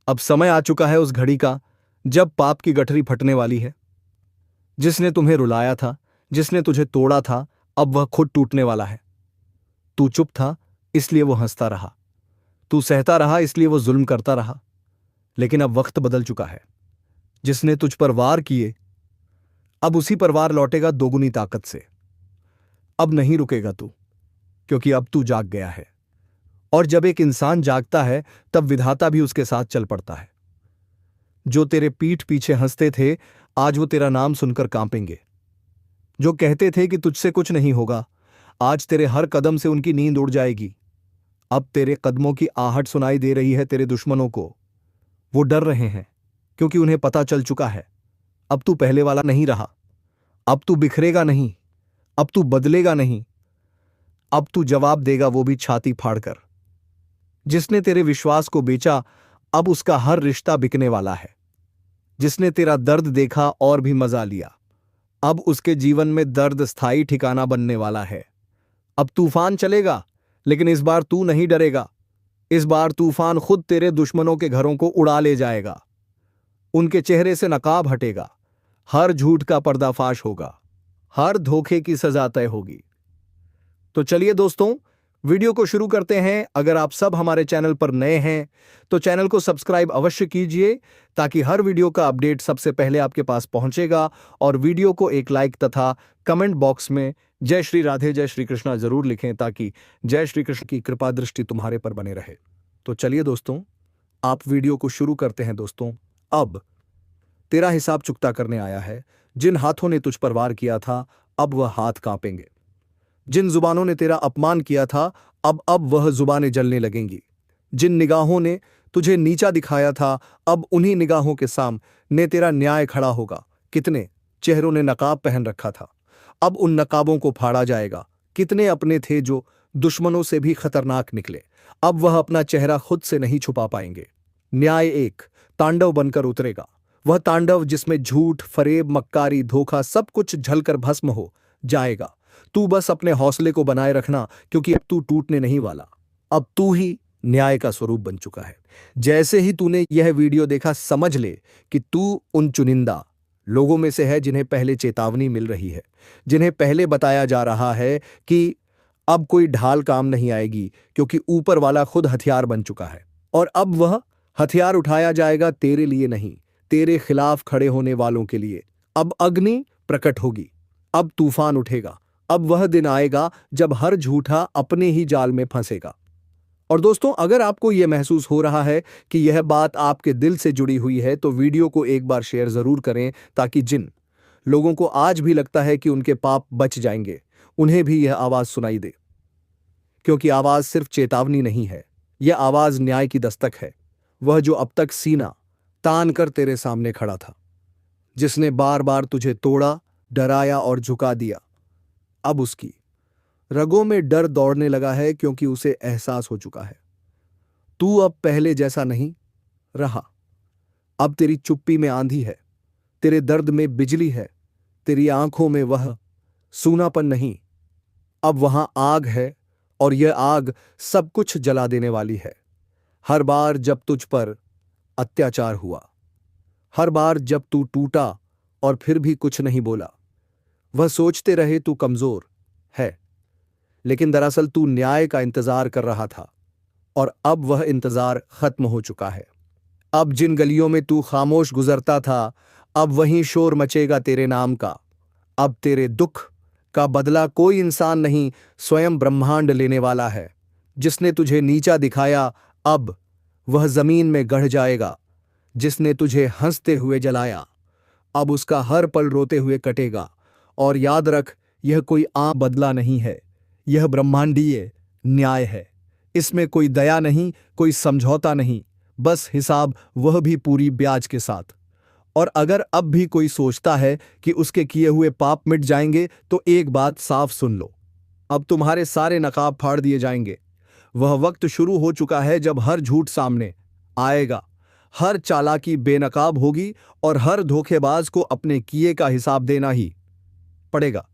अब समय आ चुका है उस घड़ी का जब पाप की गठरी फटने वाली है। जिसने तुम्हें रुलाया था, जिसने तुझे तोड़ा था, अब वह खुद टूटने वाला है। तू चुप था इसलिए वो हंसता रहा, तू सहता रहा इसलिए वो जुल्म करता रहा। लेकिन अब वक्त बदल चुका है। जिसने तुझ पर वार किए अब उसी पर वार लौटेगा दोगुनी ताकत से। अब नहीं रुकेगा तू, क्योंकि अब तू जाग गया है। और जब एक इंसान जागता है तब विधाता भी उसके साथ चल पड़ता है। जो तेरे पीठ पीछे हंसते थे आज वो तेरा नाम सुनकर कांपेंगे। जो कहते थे कि तुझसे कुछ नहीं होगा, आज तेरे हर कदम से उनकी नींद उड़ जाएगी। अब तेरे कदमों की आहट सुनाई दे रही है तेरे दुश्मनों को। वो डर रहे हैं क्योंकि उन्हें पता चल चुका है अब तू पहले वाला नहीं रहा। अब तू बिखरेगा नहीं, अब तू बदलेगा नहीं, अब तू जवाब देगा, वो भी छाती फाड़कर। जिसने तेरे विश्वास को बेचा अब उसका हर रिश्ता बिकने वाला है। जिसने तेरा दर्द देखा और भी मजा लिया, अब उसके जीवन में दर्द स्थायी ठिकाना बनने वाला है। अब तूफान चलेगा लेकिन इस बार तू नहीं डरेगा। इस बार तूफान खुद तेरे दुश्मनों के घरों को उड़ा ले जाएगा। उनके चेहरे से नकाब हटेगा, हर झूठ का पर्दाफाश होगा, हर धोखे की सजा तय होगी। तो चलिए दोस्तों, वीडियो को शुरू करते हैं। अगर आप सब हमारे चैनल पर नए हैं तो चैनल को सब्सक्राइब अवश्य कीजिए ताकि हर वीडियो का अपडेट सबसे पहले आपके पास पहुंचेगा। और वीडियो को एक लाइक तथा कमेंट बॉक्स में जय श्री राधे जय श्री कृष्णा जरूर लिखें ताकि जय श्री कृष्ण की कृपा दृष्टि तुम्हारे पर बने रहे। तो चलिए दोस्तों, आप वीडियो को शुरू करते हैं। दोस्तों, अब तेरा हिसाब चुकता करने आया है। जिन हाथों ने तुझ पर वार किया था अब वह हाथ कांपेंगे। जिन जुबानों ने तेरा अपमान किया था अब वह जुबानें जलने लगेंगी। जिन निगाहों ने तुझे नीचा दिखाया था अब उन्हीं निगाहों के सामने तेरा न्याय खड़ा होगा। कितने चेहरों ने नकाब पहन रखा था, अब उन नकाबों को फाड़ा जाएगा। कितने अपने थे जो दुश्मनों से भी खतरनाक निकले, अब वह अपना चेहरा खुद से नहीं छुपा पाएंगे। न्याय एक तांडव बनकर उतरेगा, वह तांडव जिसमें झूठ, फरेब, मक्कारी, धोखा सब कुछ झलकर भस्म हो जाएगा। तू बस अपने हौसले को बनाए रखना, क्योंकि अब तू टूटने नहीं वाला। अब तू ही न्याय का स्वरूप बन चुका है। जैसे ही तूने यह वीडियो देखा समझ ले कि तू उन चुनिंदा लोगों में से है जिन्हें पहले चेतावनी मिल रही है, जिन्हें पहले बताया जा रहा है कि अब कोई ढाल काम नहीं आएगी, क्योंकि ऊपर वाला खुद हथियार बन चुका है। और अब वह हथियार उठाया जाएगा तेरे लिए नहीं, तेरे खिलाफ खड़े होने वालों के लिए। अब अग्नि प्रकट होगी, अब तूफान उठेगा। अब वह दिन आएगा जब हर झूठा अपने ही जाल में फंसेगा। और दोस्तों, अगर आपको यह महसूस हो रहा है कि यह बात आपके दिल से जुड़ी हुई है तो वीडियो को एक बार शेयर जरूर करें ताकि जिन लोगों को आज भी लगता है कि उनके पाप बच जाएंगे उन्हें भी यह आवाज सुनाई दे। क्योंकि आवाज सिर्फ चेतावनी नहीं है, यह आवाज न्याय की दस्तक है। वह जो अब तक सीना तान कर तेरे सामने खड़ा था, जिसने बार बार तुझे तोड़ा, डराया और झुका दिया, अब उसकी रगों में डर दौड़ने लगा है, क्योंकि उसे एहसास हो चुका है तू अब पहले जैसा नहीं रहा। अब तेरी चुप्पी में आंधी है, तेरे दर्द में बिजली है, तेरी आंखों में वह सूनापन नहीं, अब वहां आग है। और यह आग सब कुछ जला देने वाली है। हर बार जब तुझ पर अत्याचार हुआ, हर बार जब तू टूटा और फिर भी कुछ नहीं बोला, वह सोचते रहे तू कमजोर है, लेकिन दरअसल तू न्याय का इंतजार कर रहा था। और अब वह इंतजार खत्म हो चुका है। अब जिन गलियों में तू खामोश गुजरता था अब वहीं शोर मचेगा तेरे नाम का। अब तेरे दुख का बदला कोई इंसान नहीं, स्वयं ब्रह्मांड लेने वाला है। जिसने तुझे नीचा दिखाया अब वह जमीन में गढ़ जाएगा। जिसने तुझे हंसते हुए जलाया अब उसका हर पल रोते हुए कटेगा। और याद रख, यह कोई आम बदला नहीं है, यह ब्रह्मांडीय न्याय है। इसमें कोई दया नहीं, कोई समझौता नहीं, बस हिसाब, वह भी पूरी ब्याज के साथ। और अगर अब भी कोई सोचता है कि उसके किए हुए पाप मिट जाएंगे तो एक बात साफ सुन लो, अब तुम्हारे सारे नकाब फाड़ दिए जाएंगे। वह वक्त शुरू हो चुका है जब हर झूठ सामने आएगा, हर चालाकी बेनकाब होगी और हर धोखेबाज को अपने किए का हिसाब देना ही पड़ेगा।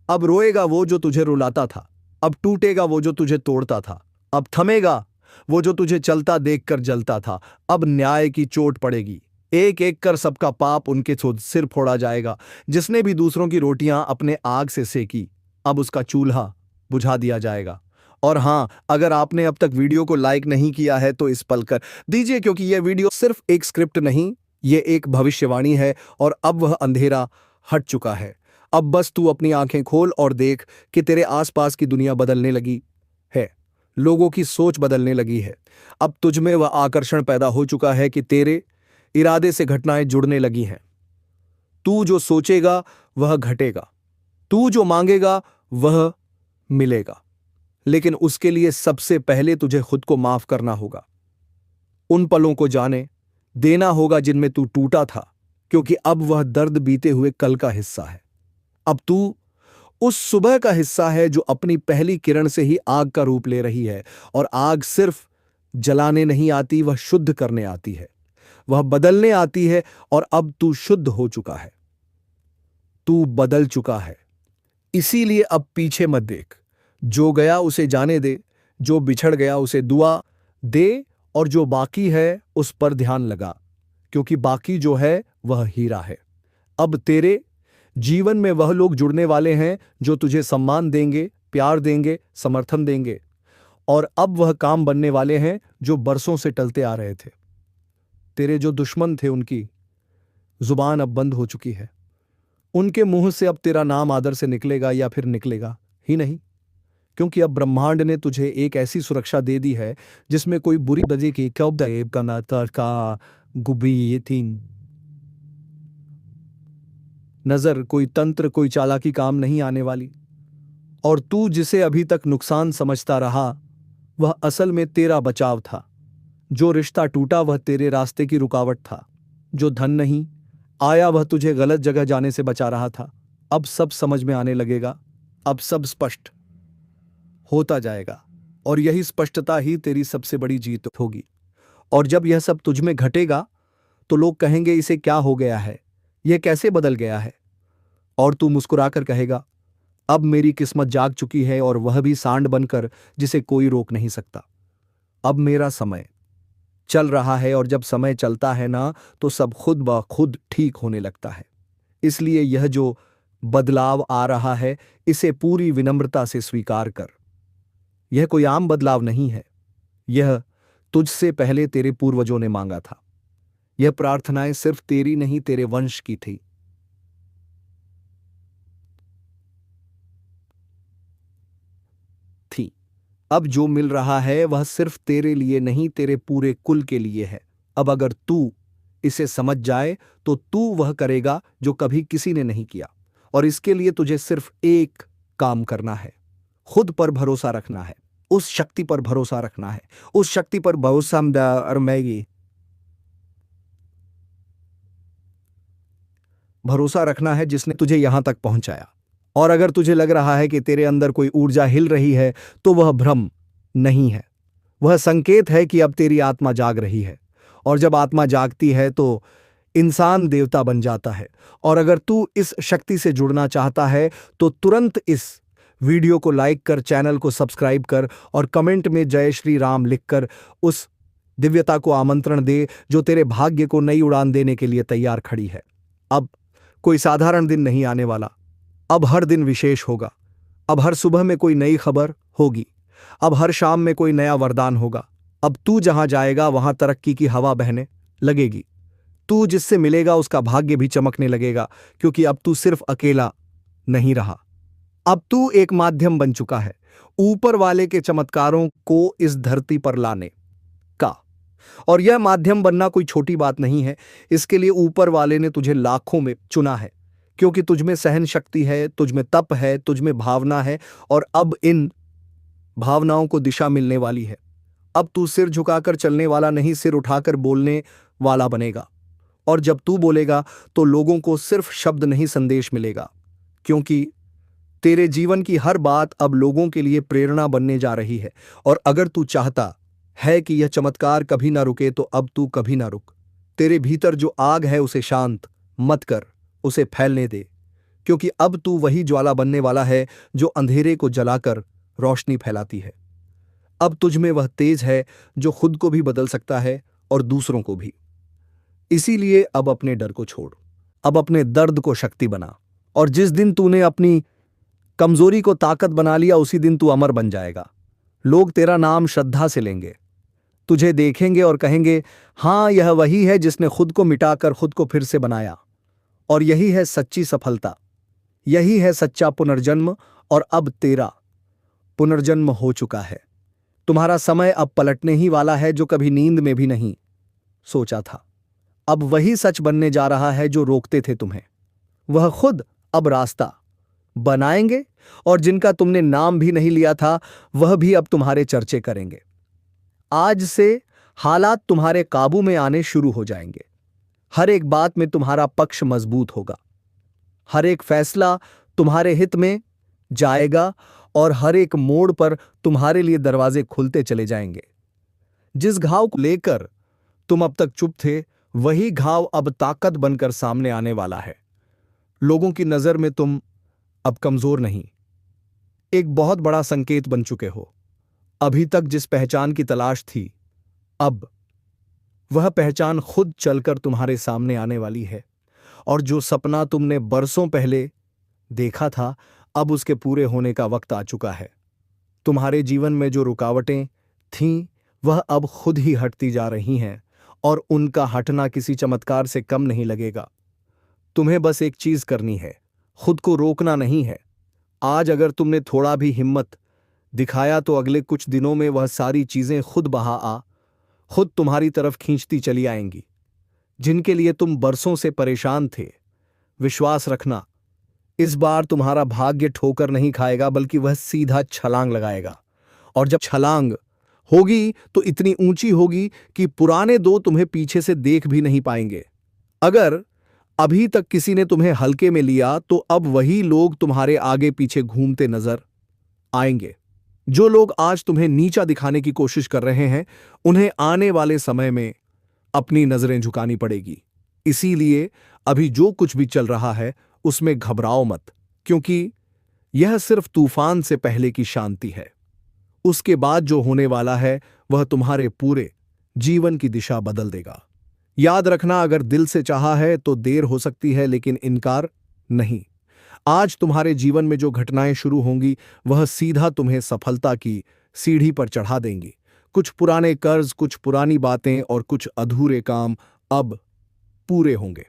अब रोएगा वो जो तुझे रुलाता था, अब टूटेगा वो जो तुझे तोड़ता था, अब थमेगा वो जो तुझे चलता देखकर जलता था, अब न्याय की चोट पड़ेगी। एक एक कर सबका पाप उनके सिर फोड़ा जाएगा। जिसने भी दूसरों की रोटियां अपने आग से सेकी, अब उसका चूल्हा बुझा दिया जाएगा। और हाँ, अगर आपने अब तक वीडियो को लाइक नहीं किया है तो इस पल कर दीजिए, क्योंकि यह वीडियो सिर्फ एक स्क्रिप्ट नहीं, ये एक भविष्यवाणी है और अब वह अंधेरा हट चुका है। अब बस तू अपनी आंखें खोल और देख कि तेरे आसपास की दुनिया बदलने लगी है, लोगों की सोच बदलने लगी है। अब तुझ में वह आकर्षण पैदा हो चुका है कि तेरे इरादे से घटनाएं जुड़ने लगी हैं। तू जो सोचेगा वह घटेगा, तू जो मांगेगा वह मिलेगा। लेकिन उसके लिए सबसे पहले तुझे खुद को माफ करना होगा। उन पलों को जाने देना होगा जिनमें तू टूटा था, क्योंकि अब वह दर्द बीते हुए कल का हिस्सा है। अब तू उस सुबह का हिस्सा है जो अपनी पहली किरण से ही आग का रूप ले रही है। और आग सिर्फ जलाने नहीं आती, वह शुद्ध करने आती है, वह बदलने आती है। और अब तू शुद्ध हो चुका है, तू बदल चुका है। इसीलिए अब पीछे मत देख। जो गया उसे जाने दे, जो बिछड़ गया उसे दुआ दे, और जो बाकी है उस पर ध्यान लगा, क्योंकि बाकी जो है वह हीरा है। अब तेरे जीवन में वह लोग जुड़ने वाले हैं जो तुझे सम्मान देंगे, प्यार देंगे, समर्थन देंगे। और अब वह काम बनने वाले हैं जो बरसों से टलते आ रहे थे। तेरे जो दुश्मन थे उनकी जुबान अब बंद हो चुकी है। उनके मुंह से अब तेरा नाम आदर से निकलेगा या फिर निकलेगा ही नहीं, क्योंकि अब ब्रह्मांड ने तुझे एक ऐसी सुरक्षा दे दी है जिसमें कोई बुरी बजे की का गुबी तीन नजर, कोई तंत्र, कोई चालाकी काम नहीं आने वाली। और तू जिसे अभी तक नुकसान समझता रहा, वह असल में तेरा बचाव था। जो रिश्ता टूटा वह तेरे रास्ते की रुकावट था। जो धन नहीं आया वह तुझे गलत जगह जाने से बचा रहा था। अब सब समझ में आने लगेगा, अब सब स्पष्ट होता जाएगा। और यही स्पष्टता ही तेरी सबसे बड़ी जीत होगी। और जब यह सब तुझ में घटेगा तो लोग कहेंगे, इसे क्या हो गया है, यह कैसे बदल गया है। और तू मुस्कुराकर कहेगा, अब मेरी किस्मत जाग चुकी है, और वह भी सांड बनकर जिसे कोई रोक नहीं सकता। अब मेरा समय चल रहा है, और जब समय चलता है ना, तो सब खुद ब खुद ठीक होने लगता है। इसलिए यह जो बदलाव आ रहा है, इसे पूरी विनम्रता से स्वीकार कर। यह कोई आम बदलाव नहीं है, यह तुझसे पहले तेरे पूर्वजों ने मांगा था। यह प्रार्थनाएं सिर्फ तेरी नहीं, तेरे वंश की थी। अब जो मिल रहा है वह सिर्फ तेरे लिए नहीं, तेरे पूरे कुल के लिए है। अब अगर तू इसे समझ जाए तो तू वह करेगा जो कभी किसी ने नहीं किया। और इसके लिए तुझे सिर्फ एक काम करना है, खुद पर भरोसा रखना है, उस शक्ति पर भरोसा रखना है, उस शक्ति पर भरोसा भरोसा रखना है जिसने तुझे यहां तक पहुंचाया। और अगर तुझे लग रहा है कि तेरे अंदर कोई ऊर्जा हिल रही है, तो वह भ्रम नहीं है, वह संकेत है कि अब तेरी आत्मा जाग रही है। और जब आत्मा जागती है तो इंसान देवता बन जाता है। और अगर तू इस शक्ति से जुड़ना चाहता है तो तुरंत इस वीडियो को लाइक कर, चैनल को सब्सक्राइब कर, और कमेंट में जय श्री राम लिखकर उस दिव्यता को आमंत्रण दे जो तेरे भाग्य को नई उड़ान देने के लिए तैयार खड़ी है। अब कोई साधारण दिन नहीं आने वाला, अब हर दिन विशेष होगा। अब हर सुबह में कोई नई खबर होगी, अब हर शाम में कोई नया वरदान होगा। अब तू जहां जाएगा वहां तरक्की की हवा बहने लगेगी। तू जिससे मिलेगा उसका भाग्य भी चमकने लगेगा, क्योंकि अब तू सिर्फ अकेला नहीं रहा, अब तू एक माध्यम बन चुका है ऊपर वाले के चमत्कारों को इस धरती पर लाने का। और यह माध्यम बनना कोई छोटी बात नहीं है। इसके लिए ऊपर वाले ने तुझे लाखों में चुना है, क्योंकि तुझ में सहन शक्ति है, तुझ में तप है, तुझ में भावना है। और अब इन भावनाओं को दिशा मिलने वाली है। अब तू सिर झुकाकर चलने वाला नहीं, सिर उठाकर बोलने वाला बनेगा। और जब तू बोलेगा तो लोगों को सिर्फ शब्द नहीं, संदेश मिलेगा, क्योंकि तेरे जीवन की हर बात अब लोगों के लिए प्रेरणा बनने जा रही है। और अगर तू चाहता है कि यह चमत्कार कभी ना रुके, तो अब तू कभी ना रुक। तेरे भीतर जो आग है उसे शांत मत कर, उसे फैलने दे, क्योंकि अब तू वही ज्वाला बनने वाला है जो अंधेरे को जलाकर रोशनी फैलाती है। अब तुझ में वह तेज है जो खुद को भी बदल सकता है और दूसरों को भी। इसीलिए अब अपने डर को छोड़, अब अपने दर्द को शक्ति बना, और जिस दिन तूने अपनी कमजोरी को ताकत बना लिया उसी दिन तू अमर बन जाएगा। लोग तेरा नाम श्रद्धा से लेंगे, तुझे देखेंगे और कहेंगे, हां, यह वही है जिसने खुद को मिटाकर खुद को फिर से बनाया। और यही है सच्ची सफलता, यही है सच्चा पुनर्जन्म। और अब तेरा पुनर्जन्म हो चुका है। तुम्हारा समय अब पलटने ही वाला है जो कभी नींद में भी नहीं सोचा था। अब वही सच बनने जा रहा है जो रोकते थे तुम्हें, वह खुद अब रास्ता बनाएंगे, और जिनका तुमने नाम भी नहीं लिया था वह भी अब तुम्हारे चर्चे करेंगे। आज से हालात तुम्हारे काबू में आने शुरू हो जाएंगे। हर एक बात में तुम्हारा पक्ष मजबूत होगा, हर एक फैसला तुम्हारे हित में जाएगा, और हर एक मोड़ पर तुम्हारे लिए दरवाजे खुलते चले जाएंगे। जिस घाव को लेकर तुम अब तक चुप थे, वही घाव अब ताकत बनकर सामने आने वाला है। लोगों की नजर में तुम अब कमजोर नहीं, एक बहुत बड़ा संकेत बन चुके हो। अभी तक जिस पहचान की तलाश थी, अब वह पहचान खुद चलकर तुम्हारे सामने आने वाली है। और जो सपना तुमने बरसों पहले देखा था, अब उसके पूरे होने का वक्त आ चुका है। तुम्हारे जीवन में जो रुकावटें थीं, वह अब खुद ही हटती जा रही हैं, और उनका हटना किसी चमत्कार से कम नहीं लगेगा। तुम्हें बस एक चीज करनी है, खुद को रोकना नहीं है। आज अगर तुमने थोड़ा भी हिम्मत दिखाया तो अगले कुछ दिनों में वह सारी चीजें खुद तुम्हारी तरफ खींचती चली आएंगी, जिनके लिए तुम बरसों से परेशान थे। विश्वास रखना, इस बार तुम्हारा भाग्य ठोकर नहीं खाएगा, बल्कि वह सीधा छलांग लगाएगा। और जब छलांग होगी तो इतनी ऊंची होगी कि पुराने दो तुम्हें पीछे से देख भी नहीं पाएंगे। अगर अभी तक किसी ने तुम्हें हल्के में लिया तो अब वही लोग तुम्हारे आगे पीछे घूमते नजर आएंगे। जो लोग आज तुम्हें नीचा दिखाने की कोशिश कर रहे हैं, उन्हें आने वाले समय में अपनी नजरें झुकानी पड़ेगी। इसीलिए अभी जो कुछ भी चल रहा है उसमें घबराओ मत, क्योंकि यह सिर्फ तूफान से पहले की शांति है। उसके बाद जो होने वाला है वह तुम्हारे पूरे जीवन की दिशा बदल देगा। याद रखना, अगर दिल से चाहा है तो देर हो सकती है, लेकिन इनकार नहीं। आज तुम्हारे जीवन में जो घटनाएं शुरू होंगी वह सीधा तुम्हें सफलता की सीढ़ी पर चढ़ा देंगी। कुछ पुराने कर्ज, कुछ पुरानी बातें और कुछ अधूरे काम अब पूरे होंगे।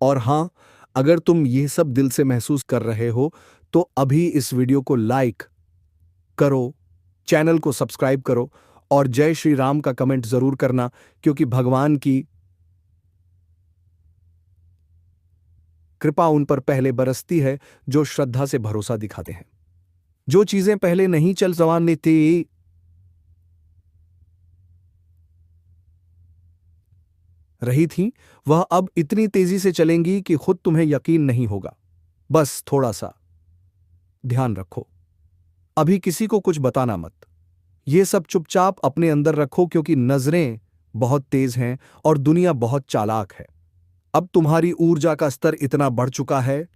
और हां, अगर तुम ये सब दिल से महसूस कर रहे हो तो अभी इस वीडियो को लाइक करो, चैनल को सब्सक्राइब करो और जय श्री राम का कमेंट जरूर करना, क्योंकि भगवान की कृपा उन पर पहले बरसती है जो श्रद्धा से भरोसा दिखाते हैं। जो चीजें पहले नहीं चल संवारनी थी, रही थी, वह अब इतनी तेजी से चलेंगी कि खुद तुम्हें यकीन नहीं होगा। बस थोड़ा सा ध्यान रखो, अभी किसी को कुछ बताना मत। ये सब चुपचाप अपने अंदर रखो, क्योंकि नजरें बहुत तेज हैं और दुनिया बहुत चालाक है। अब तुम्हारी ऊर्जा का स्तर इतना बढ़ चुका है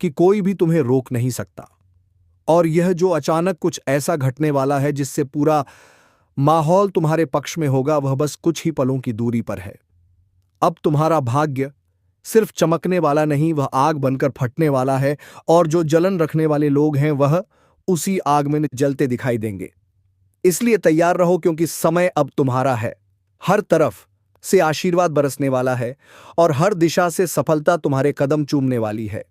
कि कोई भी तुम्हें रोक नहीं सकता। और यह जो अचानक कुछ ऐसा घटने वाला है जिससे पूरा माहौल तुम्हारे पक्ष में होगा, वह बस कुछ ही पलों की दूरी पर है। अब तुम्हारा भाग्य सिर्फ चमकने वाला नहीं, वह आग बनकर फटने वाला है, और जो जलन रखने वाले लोग हैं वह उसी आग में जलते दिखाई देंगे। इसलिए तैयार रहो, क्योंकि समय अब तुम्हारा है। हर तरफ से आशीर्वाद बरसने वाला है और हर दिशा से सफलता तुम्हारे कदम चूमने वाली है।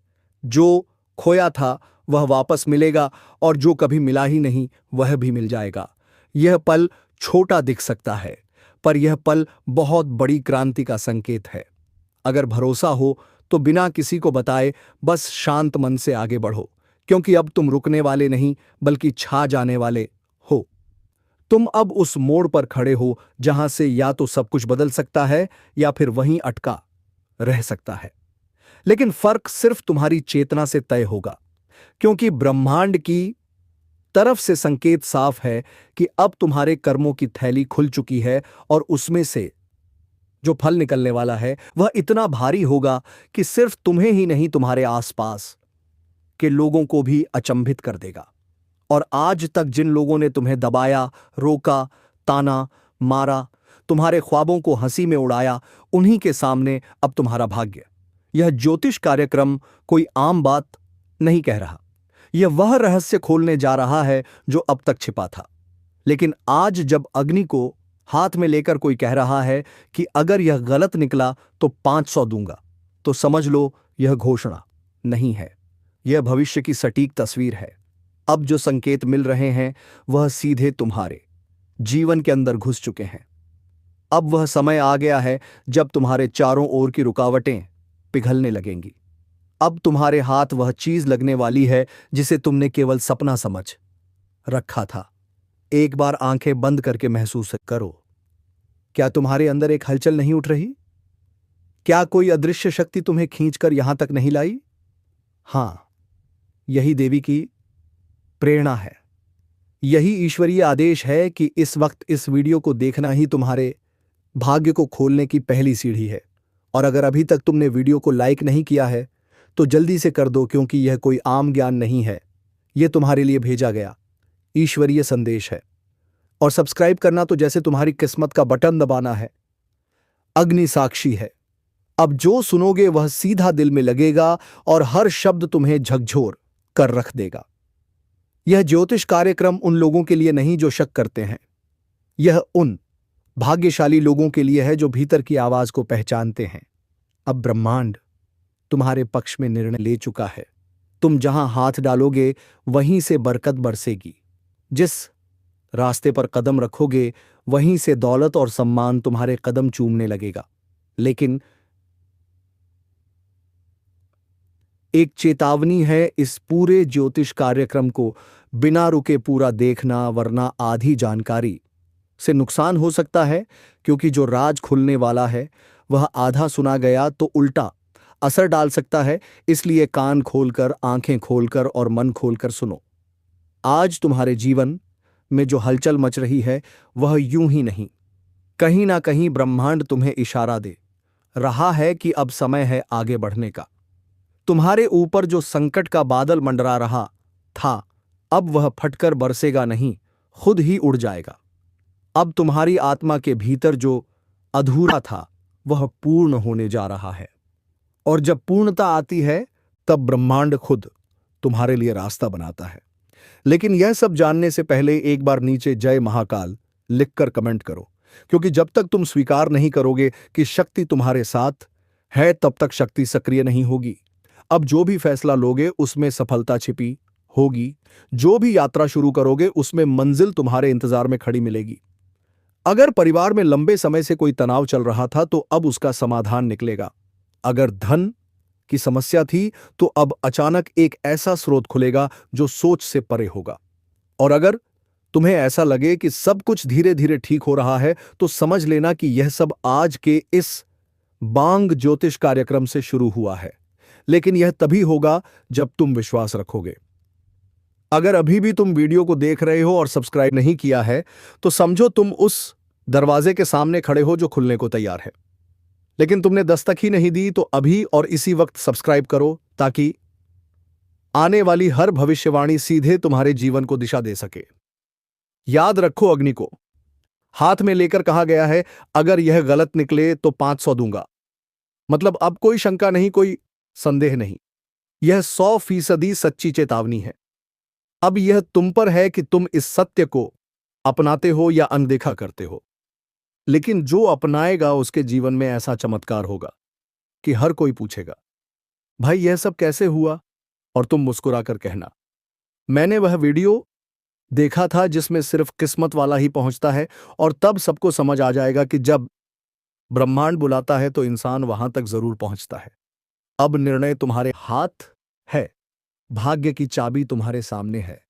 जो खोया था वह वापस मिलेगा, और जो कभी मिला ही नहीं वह भी मिल जाएगा। यह पल छोटा दिख सकता है, पर यह पल बहुत बड़ी क्रांति का संकेत है। अगर भरोसा हो तो बिना किसी को बताए बस शांत मन से आगे बढ़ो, क्योंकि अब तुम रुकने वाले नहीं बल्कि छा जाने वाले हो। तुम अब उस मोड़ पर खड़े हो जहां से या तो सब कुछ बदल सकता है या फिर वहीं अटका रह सकता है। लेकिन फर्क सिर्फ तुम्हारी चेतना से तय होगा, क्योंकि ब्रह्मांड की तरफ से संकेत साफ है कि अब तुम्हारे कर्मों की थैली खुल चुकी है, और उसमें से जो फल निकलने वाला है वह इतना भारी होगा कि सिर्फ तुम्हें ही नहीं, तुम्हारे आसपास के लोगों को भी अचंभित कर देगा। और आज तक जिन लोगों ने तुम्हें दबाया, रोका, ताना मारा, तुम्हारे ख्वाबों को हंसी में उड़ाया, उन्हीं के सामने अब तुम्हारा भाग्य। यह ज्योतिष कार्यक्रम कोई आम बात नहीं कह रहा। यह वह रहस्य खोलने जा रहा है जो अब तक छिपा था। लेकिन आज जब अग्नि को हाथ में लेकर कोई कह रहा है कि अगर यह गलत निकला तो 500 दूंगा, तो समझ लो यह घोषणा नहीं है, यह भविष्य की सटीक तस्वीर है। अब जो संकेत मिल रहे हैं वह सीधे तुम्हारे जीवन के अंदर घुस चुके हैं। अब वह समय आ गया है जब तुम्हारे चारों ओर की रुकावटें पिघलने लगेंगी। अब तुम्हारे हाथ वह चीज लगने वाली है जिसे तुमने केवल सपना समझ रखा था। एक बार आंखें बंद करके महसूस करो। क्या तुम्हारे अंदर एक हलचल नहीं उठ रही? क्या कोई अदृश्य शक्ति तुम्हें खींचकर यहां तक नहीं लाई? हां, यही देवी की प्रेरणा है। यही ईश्वरीय आदेश है कि इस वक्त इस वीडियो को देखना ही तुम्हारे भाग्य को खोलने की पहली सीढ़ी है। और अगर अभी तक तुमने वीडियो को लाइक नहीं किया है तो जल्दी से कर दो, क्योंकि यह कोई आम ज्ञान नहीं है, यह तुम्हारे लिए भेजा गया ईश्वरीय संदेश है। और सब्सक्राइब करना तो जैसे तुम्हारी किस्मत का बटन दबाना है। अग्नि साक्षी है, अब जो सुनोगे वह सीधा दिल में लगेगा और हर शब्द तुम्हें झकझोर कर रख देगा। यह ज्योतिष कार्यक्रम उन लोगों के लिए नहीं जो शक करते हैं, यह उन भाग्यशाली लोगों के लिए है जो भीतर की आवाज को पहचानते हैं। अब ब्रह्मांड तुम्हारे पक्ष में निर्णय ले चुका है। तुम जहां हाथ डालोगे वहीं से बरकत बरसेगी। जिस रास्ते पर कदम रखोगे वहीं से दौलत और सम्मान तुम्हारे कदम चूमने लगेगा। लेकिन एक चेतावनी है, इस पूरे ज्योतिष कार्यक्रम को बिना रुके पूरा देखना, वरना आधी जानकारी से नुकसान हो सकता है। क्योंकि जो राज खुलने वाला है वह आधा सुना गया तो उल्टा असर डाल सकता है। इसलिए कान खोलकर, आंखें खोलकर और मन खोलकर सुनो। आज तुम्हारे जीवन में जो हलचल मच रही है वह यूं ही नहीं, कहीं ना कहीं ब्रह्मांड तुम्हें इशारा दे रहा है कि अब समय है आगे बढ़ने का। तुम्हारे ऊपर जो संकट का बादल मंडरा रहा था, अब वह फटकर बरसेगा नहीं, खुद ही उड़ जाएगा। अब तुम्हारी आत्मा के भीतर जो अधूरा था वह पूर्ण होने जा रहा है। और जब पूर्णता आती है तब ब्रह्मांड खुद तुम्हारे लिए रास्ता बनाता है। लेकिन यह सब जानने से पहले एक बार नीचे जय महाकाल लिखकर कमेंट करो, क्योंकि जब तक तुम स्वीकार नहीं करोगे कि शक्ति तुम्हारे साथ है तब तक शक्ति सक्रिय नहीं होगी। अब जो भी फैसला लोगे उसमें सफलता छिपी होगी। जो भी यात्रा शुरू करोगे उसमें मंजिल तुम्हारे इंतजार में खड़ी मिलेगी। अगर परिवार में लंबे समय से कोई तनाव चल रहा था तो अब उसका समाधान निकलेगा। अगर धन की समस्या थी तो अब अचानक एक ऐसा स्रोत खुलेगा जो सोच से परे होगा। और अगर तुम्हें ऐसा लगे कि सब कुछ धीरे धीरे ठीक हो रहा है तो समझ लेना कि यह सब आज के इस बांग ज्योतिष कार्यक्रम से शुरू हुआ है। लेकिन यह तभी होगा जब तुम विश्वास रखोगे। अगर अभी भी तुम वीडियो को देख रहे हो और सब्सक्राइब नहीं किया है तो समझो तुम उस दरवाजे के सामने खड़े हो जो खुलने को तैयार है, लेकिन तुमने दस्तक ही नहीं दी। तो अभी और इसी वक्त सब्सक्राइब करो ताकि आने वाली हर भविष्यवाणी सीधे तुम्हारे जीवन को दिशा दे सके। याद रखो, अग्नि को हाथ में लेकर कहा गया है, अगर यह गलत निकले तो 500 दूंगा। मतलब अब कोई शंका नहीं, कोई संदेह नहीं। यह 100% सच्ची चेतावनी है। अब यह तुम पर है कि तुम इस सत्य को अपनाते हो या अनदेखा करते हो। लेकिन जो अपनाएगा उसके जीवन में ऐसा चमत्कार होगा कि हर कोई पूछेगा, भाई यह सब कैसे हुआ? और तुम मुस्कुराकर कहना, मैंने वह वीडियो देखा था जिसमें सिर्फ किस्मत वाला ही पहुंचता है। और तब सबको समझ आ जाएगा कि जब ब्रह्मांड बुलाता है तो इंसान वहां तक जरूर पहुंचता है। अब निर्णय तुम्हारे हाथ है, भाग्य की चाबी तुम्हारे सामने है।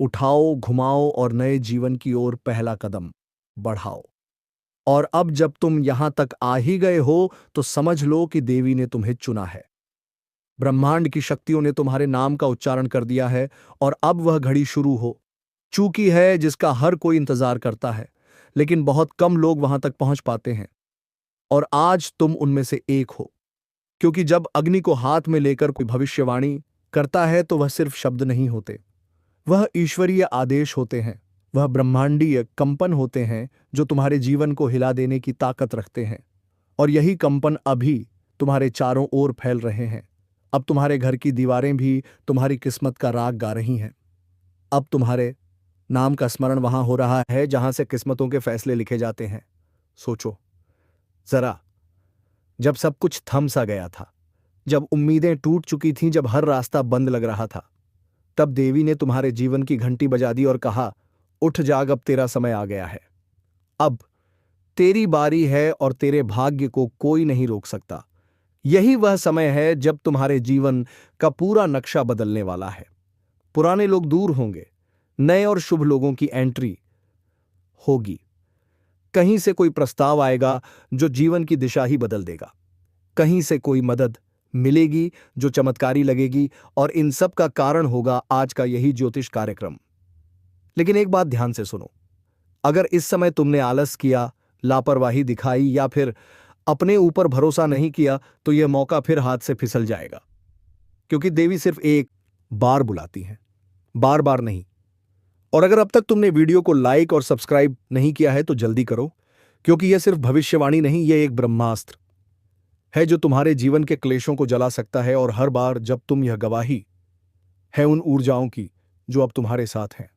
उठाओ, घुमाओ और नए जीवन की ओर पहला कदम बढ़ाओ। और अब जब तुम यहां तक आ ही गए हो तो समझ लो कि देवी ने तुम्हें चुना है। ब्रह्मांड की शक्तियों ने तुम्हारे नाम का उच्चारण कर दिया है और अब वह घड़ी शुरू हो चूकी है जिसका हर कोई इंतजार करता है, लेकिन बहुत कम लोग वहां तक पहुंच पाते हैं। और आज तुम उनमें से एक हो, क्योंकि जब अग्नि को हाथ में लेकर कोई भविष्यवाणी करता है तो वह सिर्फ शब्द नहीं होते, वह ईश्वरीय आदेश होते हैं, वह ब्रह्मांडीय कंपन होते हैं जो तुम्हारे जीवन को हिला देने की ताकत रखते हैं। और यही कंपन अभी तुम्हारे चारों ओर फैल रहे हैं। अब तुम्हारे घर की दीवारें भी तुम्हारी किस्मत का राग गा रही हैं। अब तुम्हारे नाम का स्मरण वहां हो रहा है जहां से किस्मतों के फैसले लिखे जाते हैं। सोचो जरा, जब सब कुछ थम सा गया था, जब उम्मीदें टूट चुकी थीं, जब हर रास्ता बंद लग रहा था, तब देवी ने तुम्हारे जीवन की घंटी बजा दी और कहा, उठ जाग, अब तेरा समय आ गया है। अब तेरी बारी है और तेरे भाग्य को कोई नहीं रोक सकता। यही वह समय है जब तुम्हारे जीवन का पूरा नक्शा बदलने वाला है। पुराने लोग दूर होंगे, नए और शुभ लोगों की एंट्री होगी। कहीं से कोई प्रस्ताव आएगा जो जीवन की दिशा ही बदल देगा। कहीं से कोई मदद मिलेगी जो चमत्कारी लगेगी, और इन सब का कारण होगा आज का यही ज्योतिष कार्यक्रम। लेकिन एक बात ध्यान से सुनो, अगर इस समय तुमने आलस किया, लापरवाही दिखाई या फिर अपने ऊपर भरोसा नहीं किया, तो यह मौका फिर हाथ से फिसल जाएगा। क्योंकि देवी सिर्फ एक बार बुलाती है, बार बार नहीं। और अगर अब तक तुमने वीडियो को लाइक और सब्सक्राइब नहीं किया है तो जल्दी करो, क्योंकि यह सिर्फ भविष्यवाणी नहीं, यह एक ब्रह्मास्त्र है जो तुम्हारे जीवन के क्लेशों को जला सकता है। और हर बार जब तुम यह गवाही है उन ऊर्जाओं की जो अब तुम्हारे साथ हैं।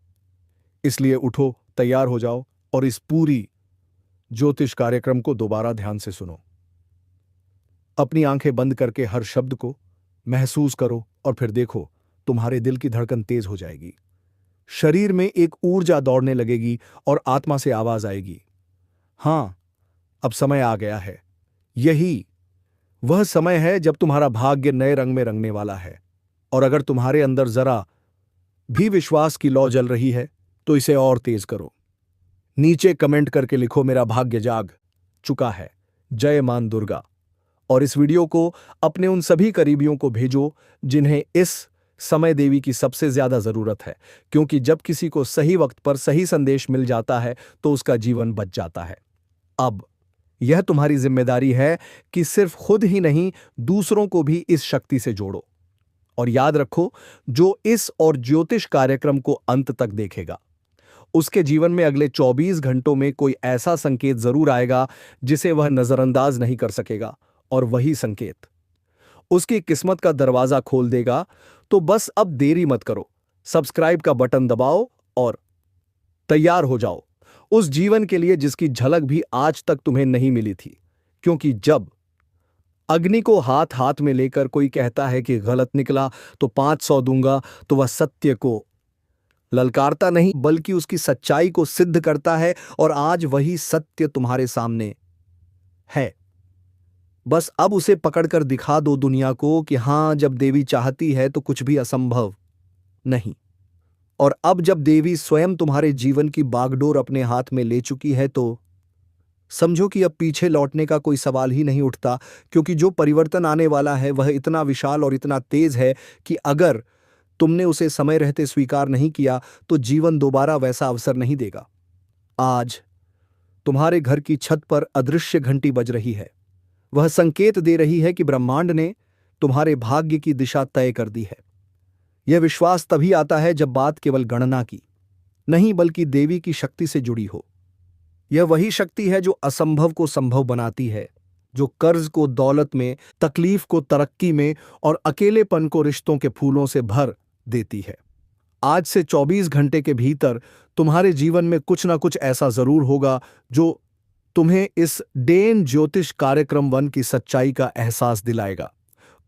इसलिए उठो, तैयार हो जाओ और इस पूरी ज्योतिष कार्यक्रम को दोबारा ध्यान से सुनो। अपनी आंखें बंद करके हर शब्द को महसूस करो और फिर देखो, तुम्हारे दिल की धड़कन तेज हो जाएगी। शरीर में एक ऊर्जा दौड़ने लगेगी और आत्मा से आवाज आएगी, हां, अब समय आ गया है। यही वह समय है जब तुम्हारा भाग्य नए रंग में रंगने वाला है। और अगर तुम्हारे अंदर जरा भी विश्वास की लौ जल रही है तो इसे और तेज करो। नीचे कमेंट करके लिखो, मेरा भाग्य जाग चुका है, जय मां दुर्गा। और इस वीडियो को अपने उन सभी करीबियों को भेजो जिन्हें इस समय देवी की सबसे ज्यादा जरूरत है। क्योंकि जब किसी को सही वक्त पर सही संदेश मिल जाता है तो उसका जीवन बच जाता है। अब यह तुम्हारी जिम्मेदारी है कि सिर्फ खुद ही नहीं, दूसरों को भी इस शक्ति से जोड़ो। और याद रखो, जो इस और ज्योतिष कार्यक्रम को अंत तक देखेगा उसके जीवन में अगले 24 घंटों में कोई ऐसा संकेत जरूर आएगा जिसे वह नजरअंदाज नहीं कर सकेगा। और वही संकेत उसकी किस्मत का दरवाजा खोल देगा। तो बस अब देरी मत करो, सब्सक्राइब का बटन दबाओ और तैयार हो जाओ उस जीवन के लिए जिसकी झलक भी आज तक तुम्हें नहीं मिली थी। क्योंकि जब अग्नि को हाथ हाथ में लेकर कोई कहता है कि गलत निकला तो 500 दूंगा, तो वह सत्य को ललकारता नहीं बल्कि उसकी सच्चाई को सिद्ध करता है। और आज वही सत्य तुम्हारे सामने है। बस अब उसे पकड़कर दिखा दो दुनिया को कि हां, जब देवी चाहती है तो कुछ भी असंभव नहीं। और अब जब देवी स्वयं तुम्हारे जीवन की बागडोर अपने हाथ में ले चुकी है तो समझो कि अब पीछे लौटने का कोई सवाल ही नहीं उठता। क्योंकि जो परिवर्तन आने वाला है वह इतना विशाल और इतना तेज है कि अगर तुमने उसे समय रहते स्वीकार नहीं किया तो जीवन दोबारा वैसा अवसर नहीं देगा। आज तुम्हारे घर की छत पर अदृश्य घंटी बज रही है। वह संकेत दे रही है कि ब्रह्मांड ने तुम्हारे भाग्य की दिशा तय कर दी है। यह विश्वास तभी आता है जब बात केवल गणना की नहीं बल्कि देवी की शक्ति से जुड़ी हो। यह वही शक्ति है जो असंभव को संभव बनाती है, जो कर्ज को दौलत में, तकलीफ को तरक्की में और अकेलेपन को रिश्तों के फूलों से भर देती है। आज से 24 घंटे के भीतर तुम्हारे जीवन में कुछ ना कुछ ऐसा जरूर होगा जो तुम्हें इस डेन ज्योतिष कार्यक्रम 1 की सच्चाई का एहसास दिलाएगा।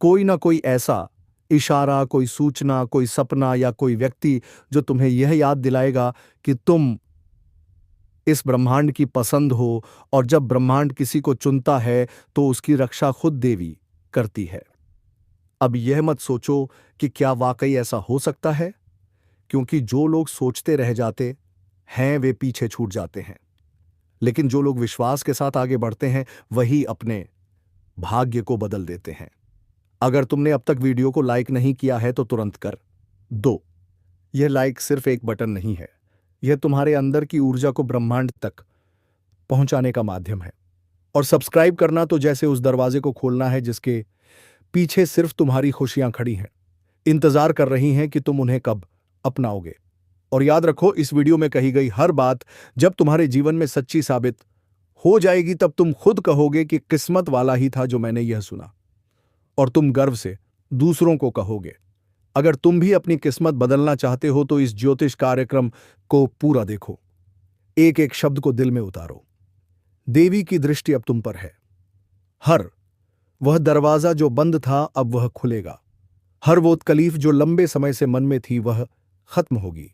कोई ना कोई ऐसा इशारा, कोई सूचना, कोई सपना या कोई व्यक्ति जो तुम्हें यह याद दिलाएगा कि तुम इस ब्रह्मांड की पसंद हो। और जब ब्रह्मांड किसी को चुनता है तो उसकी रक्षा खुद देवी करती है। अब यह मत सोचो कि क्या वाकई ऐसा हो सकता है, क्योंकि जो लोग सोचते रह जाते हैं वे पीछे छूट जाते हैं। लेकिन जो लोग विश्वास के साथ आगे बढ़ते हैं वही अपने भाग्य को बदल देते हैं। अगर तुमने अब तक वीडियो को लाइक नहीं किया है तो तुरंत कर दो। यह लाइक सिर्फ एक बटन नहीं है, यह तुम्हारे अंदर की ऊर्जा को ब्रह्मांड तक पहुंचाने का माध्यम है। और सब्सक्राइब करना तो जैसे उस दरवाजे को खोलना है जिसके पीछे सिर्फ तुम्हारी खुशियां खड़ी हैं, इंतजार कर रही हैं कि तुम उन्हें कब अपनाओगे। और याद रखो, इस वीडियो में कही गई हर बात जब तुम्हारे जीवन में सच्ची साबित हो जाएगी तब तुम खुद कहोगे कि किस्मत वाला ही था जो मैंने यह सुना। और तुम गर्व से दूसरों को कहोगे। अगर तुम भी अपनी किस्मत बदलना चाहते हो तो इस ज्योतिष कार्यक्रम को पूरा देखो। एक एक शब्द को दिल में उतारो। देवी की दृष्टि अब तुम पर है। हर वह दरवाजा जो बंद था अब वह खुलेगा। हर वो तकलीफ जो लंबे समय से मन में थी वह खत्म होगी।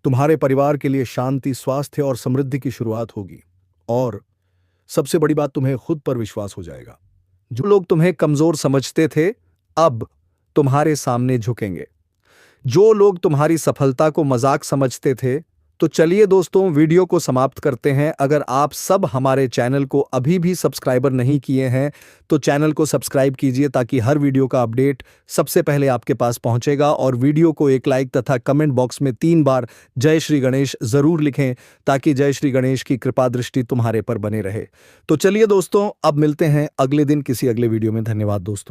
तुम्हारे परिवार के लिए शांति, स्वास्थ्य और समृद्धि की शुरुआत होगी। और सबसे बड़ी बात, तुम्हें खुद पर विश्वास हो जाएगा। जो लोग तुम्हें कमजोर समझते थे अब तुम्हारे सामने झुकेंगे। जो लोग तुम्हारी सफलता को मजाक समझते थे। तो चलिए दोस्तों, वीडियो को समाप्त करते हैं। अगर आप सब हमारे चैनल को अभी भी सब्सक्राइबर नहीं किए हैं तो चैनल को सब्सक्राइब कीजिए ताकि हर वीडियो का अपडेट सबसे पहले आपके पास पहुंचेगा। और वीडियो को एक लाइक तथा कमेंट बॉक्स में 3 बार जय श्री गणेश जरूर लिखें ताकि जय श्री गणेश की कृपा दृष्टि तुम्हारे पर बने रहे। तो चलिए दोस्तों, अब मिलते हैं अगले दिन किसी अगले वीडियो में। धन्यवाद दोस्तों।